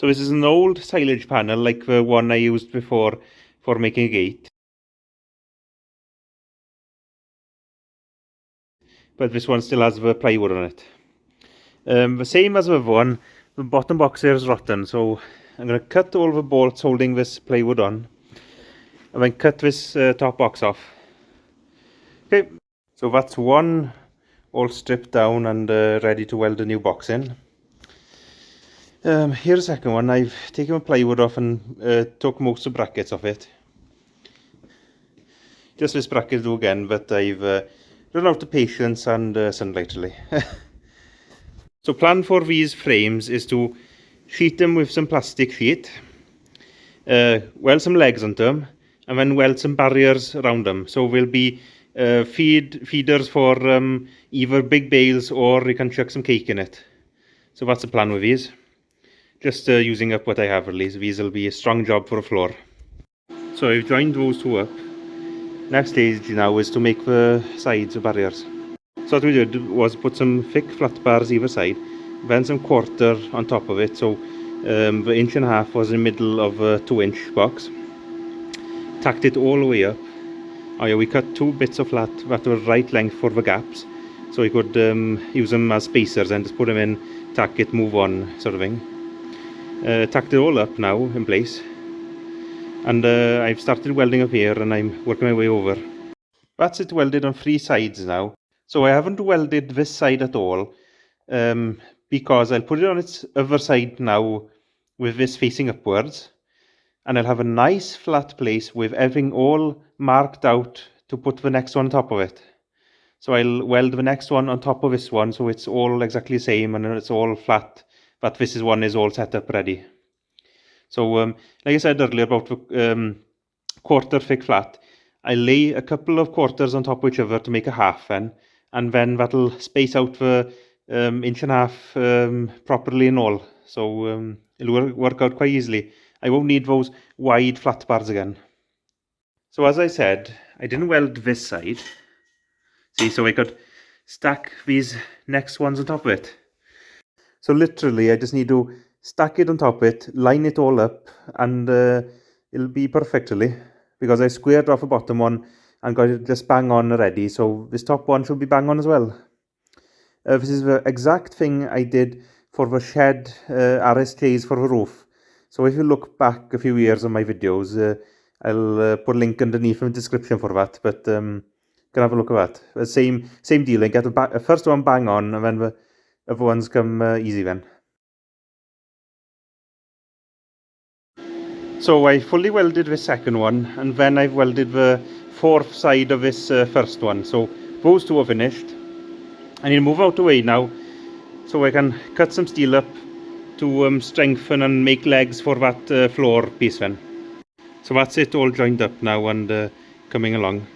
So this is an old silage panel like the one I used before for making a gate. But this one still has the plywood on it. The same as the other one, the bottom box here is rotten, so I'm going to cut all the bolts holding this plywood on, and then cut this top box off. Okay, so that's one all stripped down and ready to weld a new box in. Here's the second one. I've taken the plywood off and took most of the brackets off it. Just this bracket do again, but I've run out of patience and sunlight really. So plan for these frames is to sheet them with some plastic sheet, weld some legs onto them, and then weld some barriers around them. So will be feeders for either big bales, or you can chuck some cake in it. So that's the plan with these. Just using up what I have really. These will be a strong job for a floor. So I've joined those two up. Next stage now is to make the sides of barriers. So what we did was put some thick flat bars either side, then some quarter on top of it, so the 1.5 inch was in the middle of a 2-inch box. Tacked it all the way up. Oh yeah, we cut 2 bits of flat that were right length for the gaps, so we could use them as spacers and just put them in, tack it, move on sort of thing. Tacked it all up now in place, and I've started welding up here and I'm working my way over. That's it welded on 3 sides now. So I haven't welded this side at all, because I'll put it on its other side now with this facing upwards, and I'll have a nice flat place with everything all marked out to put the next one on top of it. So I'll weld the next one on top of this one, so it's all exactly the same and it's all flat, but this one is all set up ready. So like I said earlier about the quarter thick flat, I lay a couple of quarters on top of each other to make a half then, and then that'll space out the 1.5 inch properly and all. So it'll work out quite easily. I won't need those wide flat bars again. So as I said, I didn't weld this side. See, so I could stack these next ones on top of it. So literally I just need to stack it on top of it, line it all up, and it'll be perfectly, because I squared off the bottom one and got it just bang on already, so this top one should be bang on as well. This is the exact thing I did for the shed RSJs for the roof. So if you look back a few years on my videos, I'll put a link underneath in the description for that, but can have a look at that. Same deal, I get the first one bang on, and then the other ones come easy then. So I fully welded the second one, and then I've welded the fourth side of this first one. So those two are finished. I need to move out of the way now, so I can cut some steel up to strengthen and make legs for that floor piece then. So that's it all joined up now and coming along.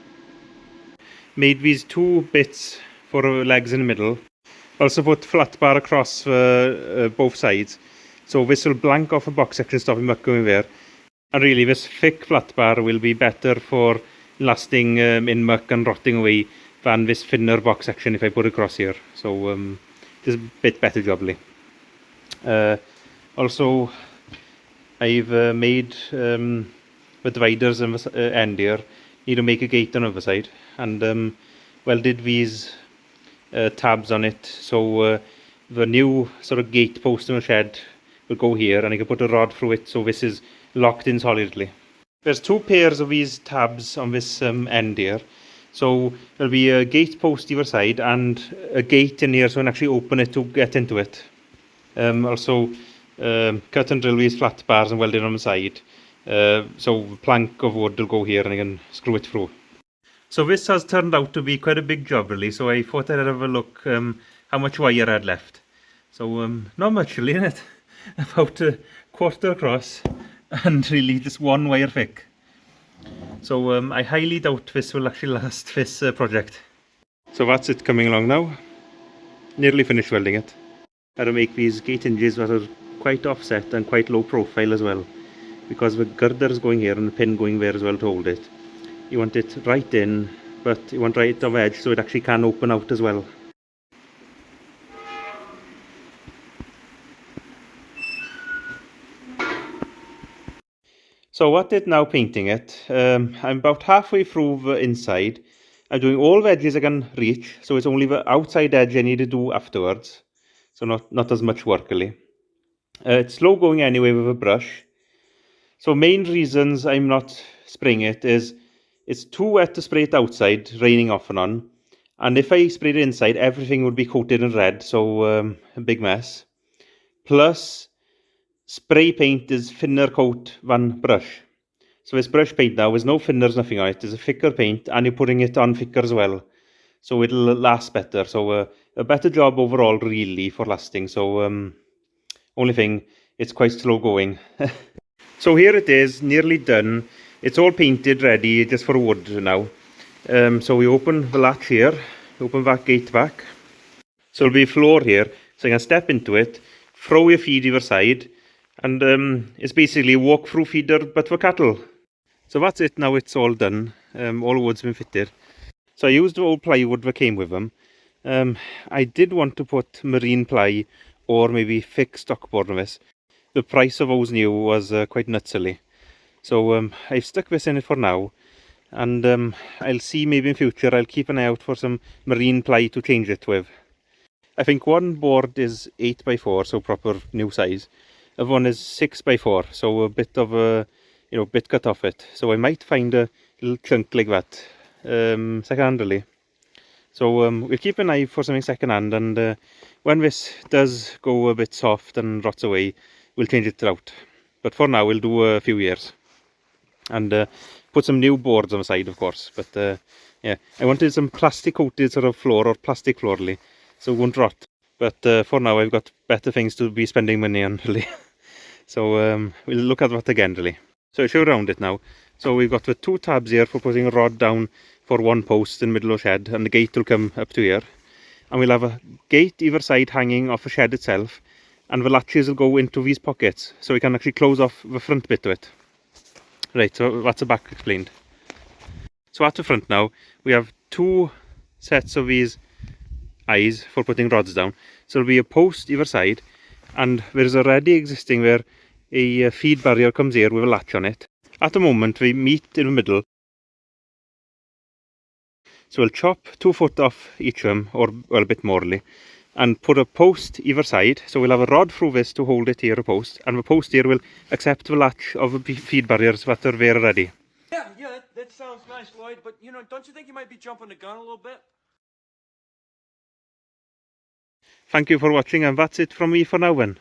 Made these 2 bits for legs in the middle. Also put flat bar across both sides. So this will blank off the box section, stopping muck going there. And really this thick flat bar will be better for lasting in muck and rotting away than this thinner box section if I put it across here. So just a bit better job really. Also I've made the dividers on the end here. Need to make a gate on the other side, and welded these tabs on it, so the new sort of gate post in the shed will go here, and I can put a rod through it, so this is locked in solidly. There's 2 pairs of these tabs on this end here, so there'll be a gate post either side and a gate in here so I can actually open it to get into it. Also cut and drill these flat bars and weld it on the side, so the plank of wood will go here and I can screw it through. So this has turned out to be quite a big job really, so I thought I'd have a look how much wire I had left. So not much really in it, about a quarter across and really just 1 wire thick. So I highly doubt this will actually last this project. So that's it coming along now. Nearly finished welding it. I had to make these gate hinges that are quite offset and quite low profile as well, because the girder is going here and the pin going there as well to hold it. You want it right in, but you want right on the edge so it actually can open out as well. So what it now painting it, I'm about halfway through the inside. I'm doing all the edges I can reach, so it's only the outside edge I need to do afterwards. So not as much work really. It's slow going anyway with a brush. So main reasons I'm not spraying it is it's too wet to spray it outside, raining off and on. And if I sprayed it inside, everything would be coated in red, so a big mess. Plus, spray paint is thinner coat than brush. So it's brush paint now, there's no thinners, nothing on it. It's a thicker paint, and you're putting it on thicker as well. So it'll last better. So a better job overall, really, for lasting. So only thing, it's quite slow going. So here it is, nearly done. It's all painted ready, just for wood now. So we open the latch here, open that gate back. So there'll be a floor here, so you can step into it, throw your feed either side, and it's basically a walk-through feeder, but for cattle. So that's it now, it's all done. All wood's been fitted. So I used the old plywood that came with them. I did want to put marine ply or maybe thick stockboard on this. The price of those new was quite nutsily. So I've stuck this in it for now. And I'll see maybe in future, I'll keep an eye out for some marine ply to change it with. I think one board is 8x4, so proper new size. The other one is 6x4, so a bit of a, bit cut off it. So I might find a little chunk like that, second-hand really. So we'll keep an eye for something second-hand, and when this does go a bit soft and rots away, we'll change it out. But for now, we'll do a few years. And put some new boards on the side, of course. But yeah, I wanted some plastic coated sort of floor, or plastic floor really, so it won't rot. But for now, I've got better things to be spending money on really. So we'll look at that again really. So I'll show you around it now. So we've got the two tabs here for putting a rod down for one post in the middle of the shed, and the gate will come up to here. And we'll have a gate either side hanging off the shed itself, and the latches will go into these pockets, so we can actually close off the front bit of it. Right, so that's the back explained. So at the front now, we have two sets of these eyes for putting rods down. So there'll be a post either side, and there's already existing where a feed barrier comes here with a latch on it. At the moment, we meet in the middle. So we'll chop 2 foot off each of them, or well, a bit more really, and put a post either side. So we'll have a rod through this to hold it here, a post, and the post here will accept the latch of the feed barriers that are there already. Yeah, that sounds nice, Lloyd, but don't you think you might be jumping the gun a little bit? Thank you for watching, and that's it from me for now then.